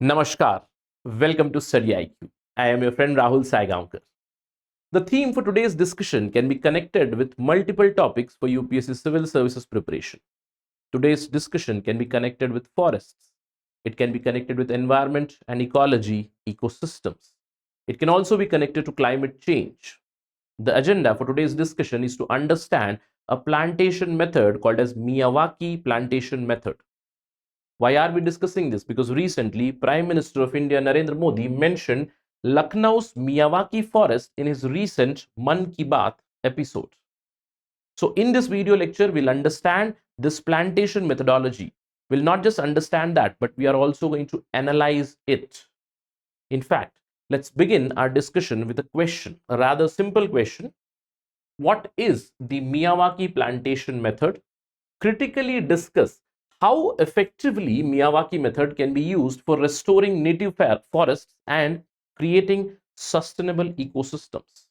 Namaskar. Welcome to StudyIQ. I am your friend Rahul Saigaonker. The theme for today's discussion can be connected with multiple topics for UPSC civil services preparation. Today's discussion can be connected with forests. It can be connected with environment and ecology, ecosystems. It can also be connected to climate change. The agenda for today's discussion is to understand a plantation method called as Miyawaki plantation method. Why are we discussing this? Because recently, Prime Minister of India Narendra Modi mentioned Lucknow's Miyawaki Forest in his recent Mann Ki Baat episode. So in this video lecture, we'll understand this plantation methodology. We'll not just understand that, but we are also going to analyze it. In fact, let's begin our discussion with a question, a rather simple question. What is the Miyawaki plantation method? Critically discuss how effectively Miyawaki method can be used for restoring native forests and creating sustainable ecosystems.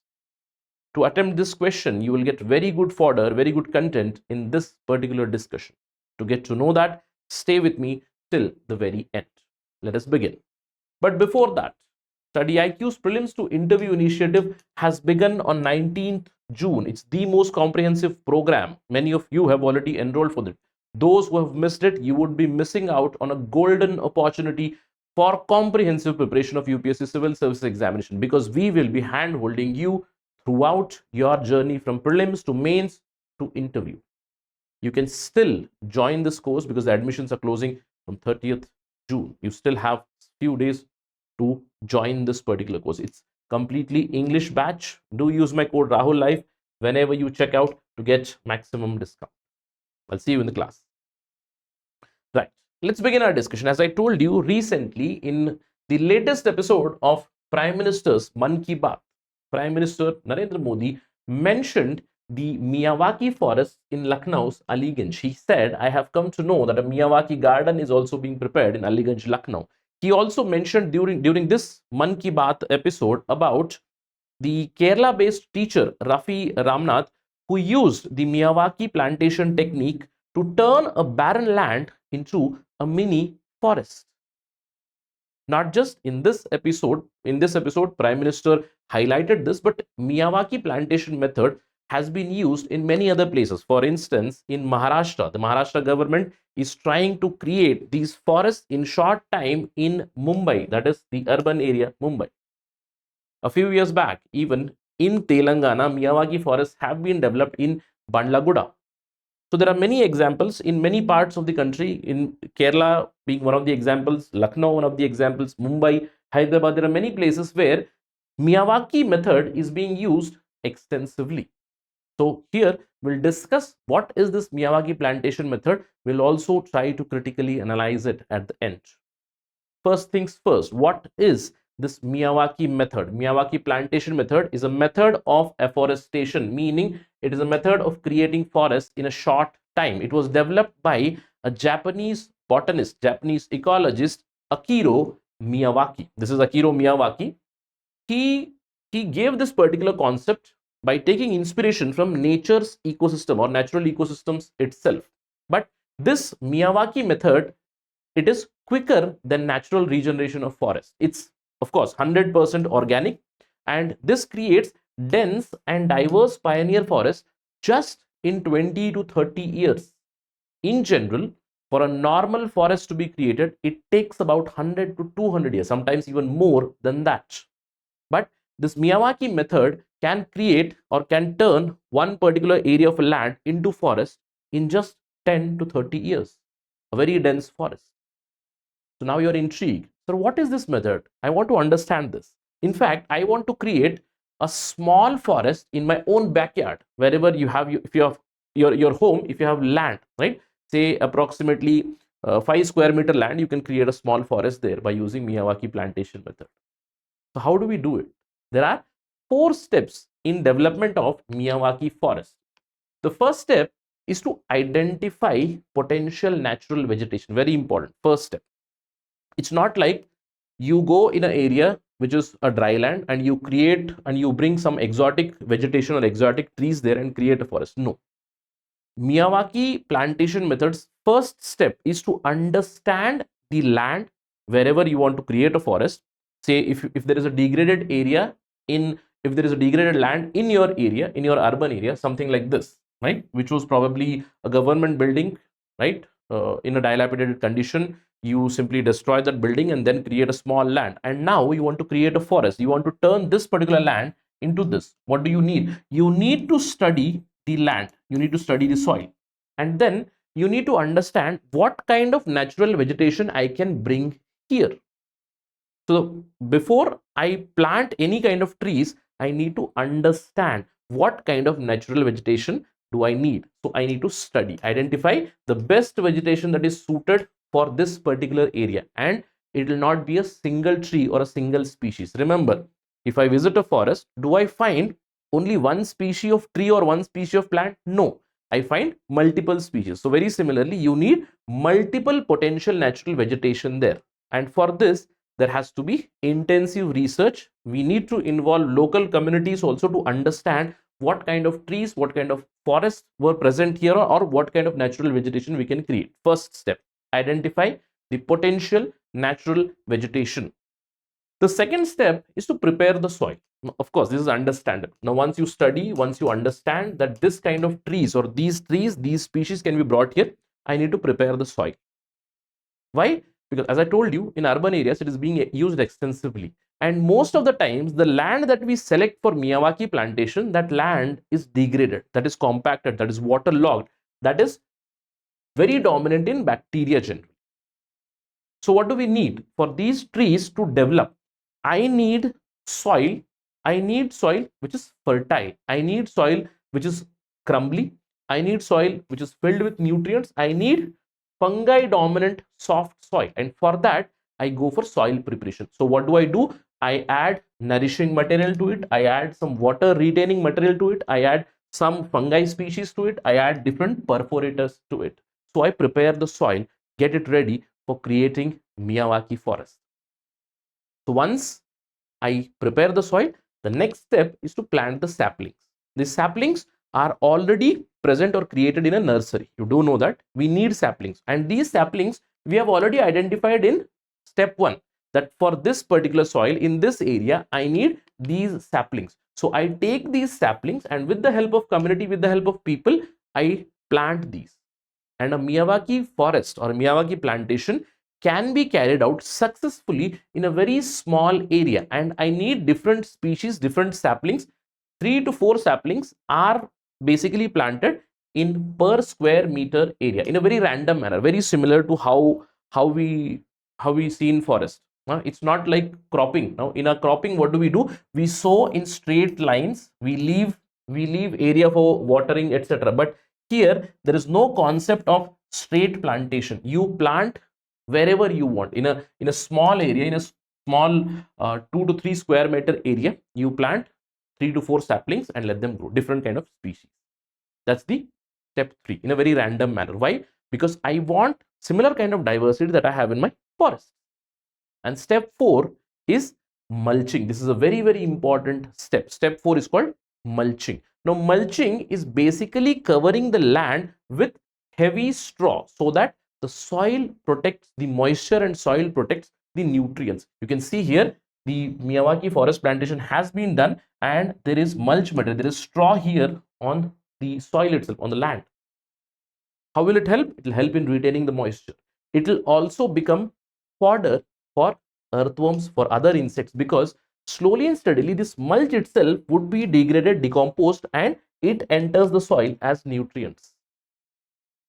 To attempt this question, you will get very good fodder, very good content in this particular discussion. To get to know that, stay with me till the very end. Let us begin. But before that, StudyIQ's Prelims to Interview initiative has begun on 19th June. It's the most comprehensive program. Many of you have already enrolled for it. Those who have missed it, you would be missing out on a golden opportunity for comprehensive preparation of UPSC civil service examination, because we will be hand-holding you throughout your journey from prelims to mains to interview. You can still join this course because the admissions are closing from 30th June. You still have few days to join this particular course. It's completely English batch. Do use my code Rahul Life whenever you check out to get maximum discount. I'll see you in the class. Right, let's begin our discussion. As I told you recently in the latest episode of Prime Minister's Mann Ki Baat, Prime Minister Narendra Modi mentioned the Miyawaki Forest in Lucknow's Aliganj. He said, I have come to know that a Miyawaki garden is also being prepared in Aliganj, Lucknow. He also mentioned during this Mann Ki Baat episode about the Kerala-based teacher Rafi Ramnath, who used the Miyawaki plantation technique to turn a barren land into a mini forest. Not just in this episode, Prime Minister highlighted this, but Miyawaki plantation method has been used in many other places. For instance, in Maharashtra, the Maharashtra government is trying to create these forests in short time in Mumbai, that is the urban area, Mumbai. A few years back, even in Telangana, Miyawaki forests have been developed in Bandlaguda. So there are many examples in many parts of the country, in Kerala being one of the examples, Lucknow one of the examples, Mumbai, Hyderabad. There are many places where Miyawaki method is being used extensively. So here we'll discuss what is this Miyawaki plantation method. We'll also try to critically analyze it at the end. First things first, what is this Miyawaki method? Miyawaki plantation method is a method of afforestation, meaning it is a method of creating forests in a short time. It was developed by a Japanese botanist, Japanese ecologist, Akiro Miyawaki. This is Akiro Miyawaki. He gave this particular concept by taking inspiration from nature's ecosystem or natural ecosystems itself. But this Miyawaki method, it is quicker than natural regeneration of forest. It's of course 100% organic, and this creates dense and diverse pioneer forests just in 20 to 30 years. In general, for a normal forest to be created, it takes about 100 to 200 years, sometimes even more than that. But this Miyawaki method can create or can turn one particular area of land into forest in just 10 to 30 years, a very dense forest. So now you're intrigued. So what is this method? I want to understand this. In fact, I want to create a small forest in my own backyard, wherever you have, if you have your home, if you have land, right? Say approximately 5 square meter land, you can create a small forest there by using Miyawaki plantation method. So how do we do it? There are 4 steps in development of Miyawaki forest. The first step is to identify potential natural vegetation. Very important. First step. It's not like you go in an area which is a dry land and you create and you bring some exotic vegetation or exotic trees there and create a forest. No. Miyawaki plantation method's first step is to understand the land wherever you want to create a forest, say if there is a degraded area if there is a degraded land in your area, in your urban area, something like this, right, which was probably a government building, right, in a dilapidated condition, you simply destroy that building and then create a small land, and now you want to create a forest, you want to turn this particular land into this. What do you need? You need to study the land, you need to study the soil, and then you need to understand what kind of natural vegetation I can bring here. So before I plant any kind of trees, I need to understand what kind of natural vegetation do I need. So I need to study, identify the best vegetation that is suited for this particular area, and it will not be a single tree or a single species. Remember, if I visit a forest, do I find only one species of tree or one species of plant? No, I find multiple species. So very similarly, you need multiple potential natural vegetation there, and for this there has to be intensive research. We need to involve local communities also to understand what kind of trees, what kind of forests were present here, or what kind of natural vegetation we can create. First step, identify the potential natural vegetation. The second step is to prepare the soil. Of course, this is understandable. Now, once you study, once you understand that this kind of trees or these trees, these species can be brought here, I need to prepare the soil. Why? Because as I told you, in urban areas, it is being used extensively. And most of the times, the land that we select for Miyawaki plantation, that land is degraded, that is compacted, that is waterlogged, that is very dominant in bacteria generally. So what do we need for these trees to develop? I need soil. I need soil which is fertile. I need soil which is crumbly. I need soil which is filled with nutrients. I need fungi dominant soft soil, and for that I go for soil preparation. So what do? I add nourishing material to it, I add some water retaining material to it, I add some fungi species to it, I add different perforators to it. So I prepare the soil, get it ready for creating Miyawaki forest. So once I prepare the soil, the next step is to plant the saplings. These saplings are already present or created in a nursery. You do know that we need saplings, and these saplings we have already identified in step 1, that for this particular soil in this area I need these saplings. So I take these saplings, and with the help of community, with the help of people, I plant these. And a Miyawaki forest or Miyawaki plantation can be carried out successfully in a very small area, and I need different species, different saplings. 3 to 4 saplings are basically planted in per square meter area in a very random manner, very similar to how we see in forest. It's not like cropping. Now in a cropping, what do? We sow in straight lines, we leave area for watering, etc. But here there is no concept of straight plantation. You plant wherever you want in a small area, in a small 2 to 3 square meter area. You plant 3 to 4 saplings and let them grow, different kind of species. That's the step 3, in a very random manner. Why? Because I want similar kind of diversity that I have in my forest. And step 4 is mulching. This is a very, very important step. Step 4 is called mulching. Now mulching is basically covering the land with heavy straw so that the soil protects the moisture and soil protects the nutrients. You can see here the Miyawaki forest plantation has been done, and there is mulch material, there is straw here on the soil itself, on the land. How will it help? It will help in retaining the moisture. It will also become fodder for earthworms, for other insects, because slowly and steadily this mulch itself would be degraded, decomposed, and it enters the soil as nutrients.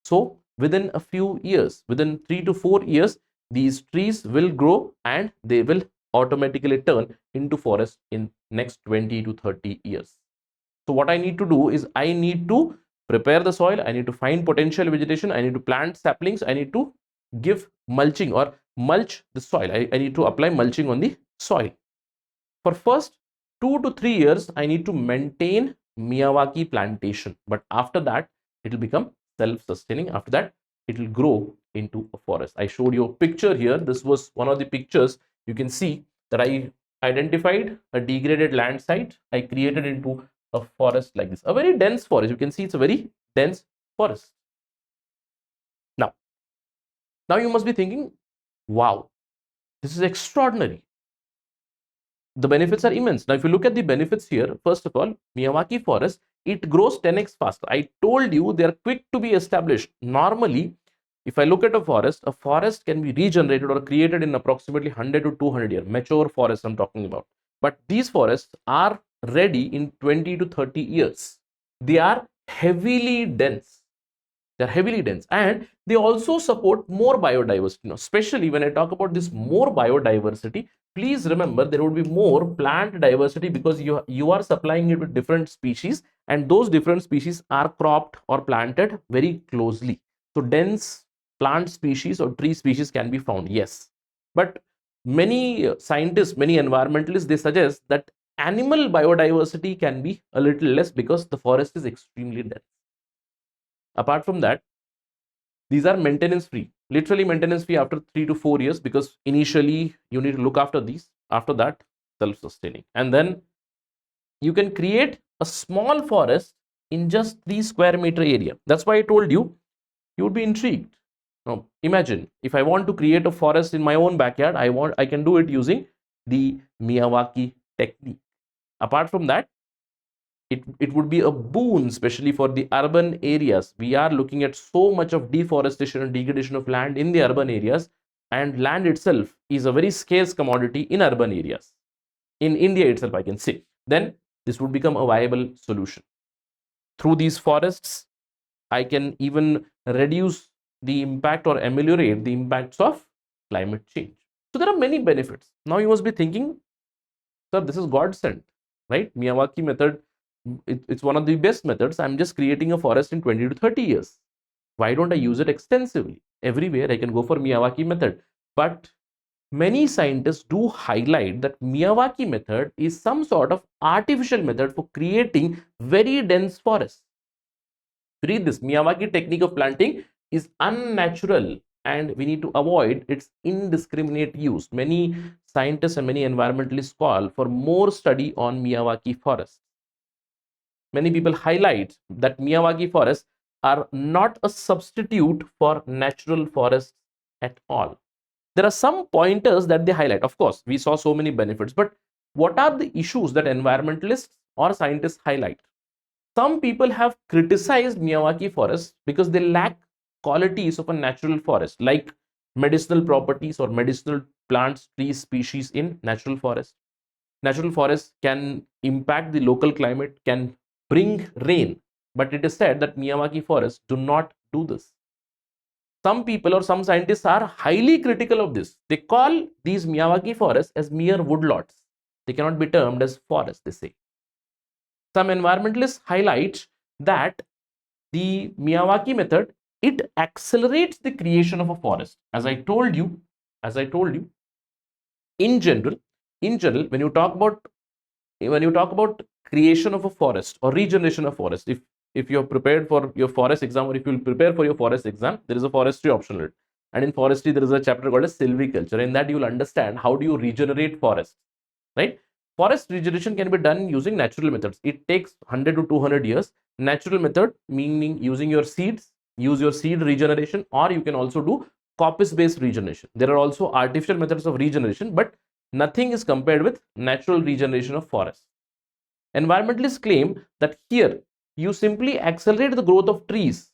So within a few years, within 3 to 4 years, these trees will grow and they will automatically turn into forest in next 20 to 30 years. So what I need to do is I need to prepare the soil, I need to find potential vegetation, I need to plant saplings, I need to give mulching or mulch the soil. I need to apply mulching on the soil. For first 2 to 3 years, I need to maintain Miyawaki plantation, but after that it will become self-sustaining. After that it will grow into a forest. I showed you a picture here. This was one of the pictures. You can see that I identified a degraded land site, I created into a forest like this, a very dense forest. You can see it's a very dense forest. Now you must be thinking, wow, This is extraordinary. The benefits are immense. Now, if you look at the benefits here, first of all, Miyawaki Forest, it grows 10x faster. I told you they are quick to be established. Normally, if I look at a forest can be regenerated or created in approximately 100 to 200 years. Mature forests I'm talking about. But these forests are ready in 20 to 30 years. They are heavily dense. They're heavily dense, and they also support more biodiversity. Now, especially when I talk about this more biodiversity, please remember there would be more plant diversity because you are supplying it with different species, and those different species are cropped or planted very closely. So dense plant species or tree species can be found, yes, but many scientists, many environmentalists, they suggest that animal biodiversity can be a little less because the forest is extremely dense. Apart from that, these are maintenance free, literally maintenance free after 3 to 4 years, because initially you need to look after these. After that, self-sustaining. And then you can create a small forest in just 3 square meter area. That's why I told you, you would be intrigued. Now, imagine if I want to create a forest in my own backyard, I can do it using the Miyawaki technique. Apart from that, it would be a boon, especially for the urban areas. We are looking at so much of deforestation and degradation of land in the urban areas, and land itself is a very scarce commodity in urban areas. In India itself, I can say. Then this would become a viable solution. Through these forests, I can even reduce the impact or ameliorate the impacts of climate change. So there are many benefits. Now you must be thinking, sir, this is God sent, right? Miyawaki method, it's one of the best methods. I'm just creating a forest in 20 to 30 years. Why don't I use it extensively? Everywhere I can go for Miyawaki method. But many scientists do highlight that Miyawaki method is some sort of artificial method for creating very dense forests. Read this: Miyawaki technique of planting is unnatural and we need to avoid its indiscriminate use. Many scientists and many environmentalists call for more study on Miyawaki forests. Many people highlight that Miyawaki forests are not a substitute for natural forests at all. There are some pointers that they highlight. Of course, we saw so many benefits, but what are the issues that environmentalists or scientists highlight? Some people have criticized Miyawaki forests because they lack qualities of a natural forest, like medicinal properties or medicinal plants, trees, species in natural forest. Natural forests can impact the local climate, can bring rain, but it is said that Miyawaki forests do not do this. Some people or some scientists are highly critical of this. They call these Miyawaki forests as mere woodlots. They cannot be termed as forests, they say. Some environmentalists highlight that the Miyawaki method, it accelerates the creation of a forest. As I told you, in general, when you talk about creation of a forest or regeneration of forest, if you're prepared for your forest exam, or if you'll prepare for your forest exam, there is a forestry optional, and in forestry there is a chapter called as silviculture. In that you will understand how do you regenerate forests, right? Forest regeneration can be done using natural methods. It takes 100 to 200 years. Natural method meaning using your seeds, use your seed regeneration, or you can also do coppice based regeneration. There are also artificial methods of regeneration, but nothing is compared with natural regeneration of forests. Environmentalists claim that here you simply accelerate the growth of trees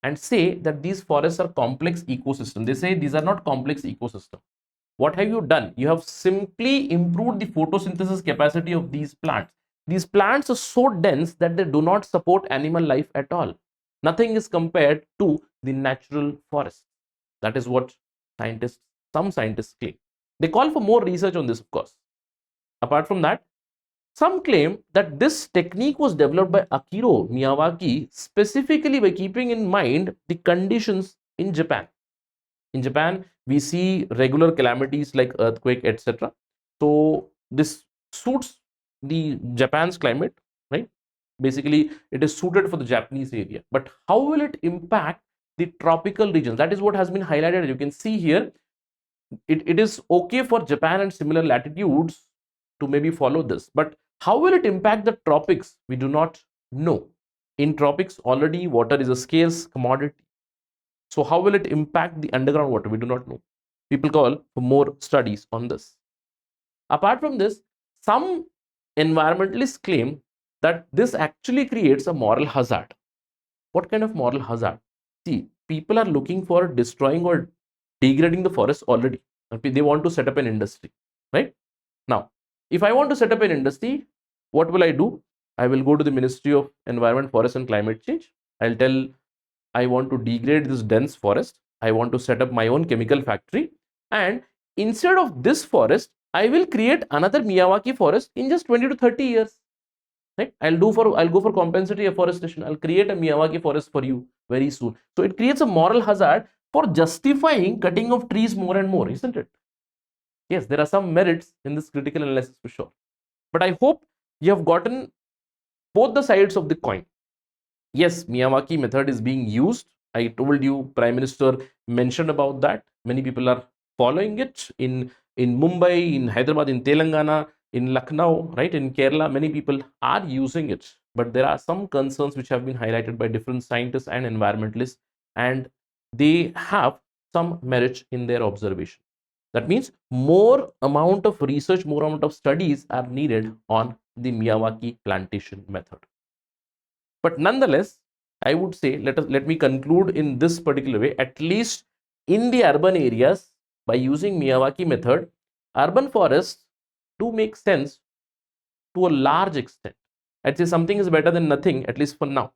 and say that these forests are complex ecosystems. They say these are not complex ecosystems. What have you done? You have simply improved the photosynthesis capacity of these plants. These plants are so dense that they do not support animal life at all. Nothing is compared to the natural forest. That is what some scientists claim. They call for more research on this, of course. Apart from that, some claim that this technique was developed by Akira Miyawaki specifically by keeping in mind the conditions in Japan. In Japan, we see regular calamities like earthquake, etc. So this suits the Japan's climate, right? Basically, it is suited for the Japanese area. But how will it impact the tropical regions? That is what has been highlighted. You can see here, it is okay for Japan and similar latitudes to maybe follow this. But how will it impact the tropics? We do not know. In tropics, already water is a scarce commodity. So how will it impact the underground water? We do not know. people call for more studies on this. Apart from this, some environmentalists claim that this actually creates a moral hazard. What kind of moral hazard? See, people are looking for destroying or degrading the forest already. They want to set up an industry, right? Now, if I want to set up an industry, what will I do? I will go to the Ministry of Environment, Forest and Climate Change. I'll tell I want to degrade this dense forest. I want to set up my own chemical factory. And instead of this forest, I will create another Miyawaki forest in just 20 to 30 years. Right? I'll go for compensatory afforestation. I'll create a Miyawaki forest for you very soon. So it creates a moral hazard for justifying cutting of trees more and more, isn't it? Yes, there are some merits in this critical analysis for sure. But I hope you have gotten both the sides of the coin. Yes, Miyawaki method is being used. I told you, Prime Minister mentioned about that. Many people are following it in Mumbai, in Hyderabad, in Telangana, in Lucknow, right, in Kerala. Many people are using it, but there are some concerns which have been highlighted by different scientists and environmentalists, and they have some merit in their observation. That means more amount of research, more amount of studies are needed on the Miyawaki plantation method. But nonetheless, I would say let me conclude in this particular way. At least in the urban areas, by using Miyawaki method, urban forests do make sense to a large extent. I'd say something is better than nothing, at least for now.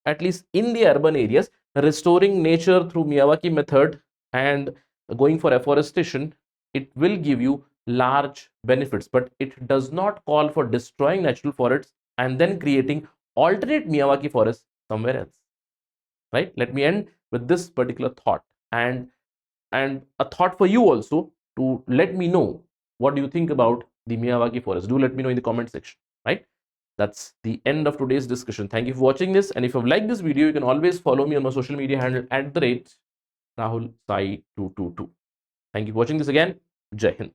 At least in the urban areas, restoring nature through Miyawaki method and going for afforestation, it will give you large benefits, but it does not call for destroying natural forests and then creating alternate Miyawaki forests somewhere else. Right? Let me end with this particular thought, and a thought for you also, to let me know what do you think about the Miyawaki forest. Do let me know in the comment section. Right? That's the end of today's discussion. Thank you for watching this, and if you've liked this video, you can always follow me on my social media handle @Rahul Sai 222. Thank you for watching this again. Jai Hind.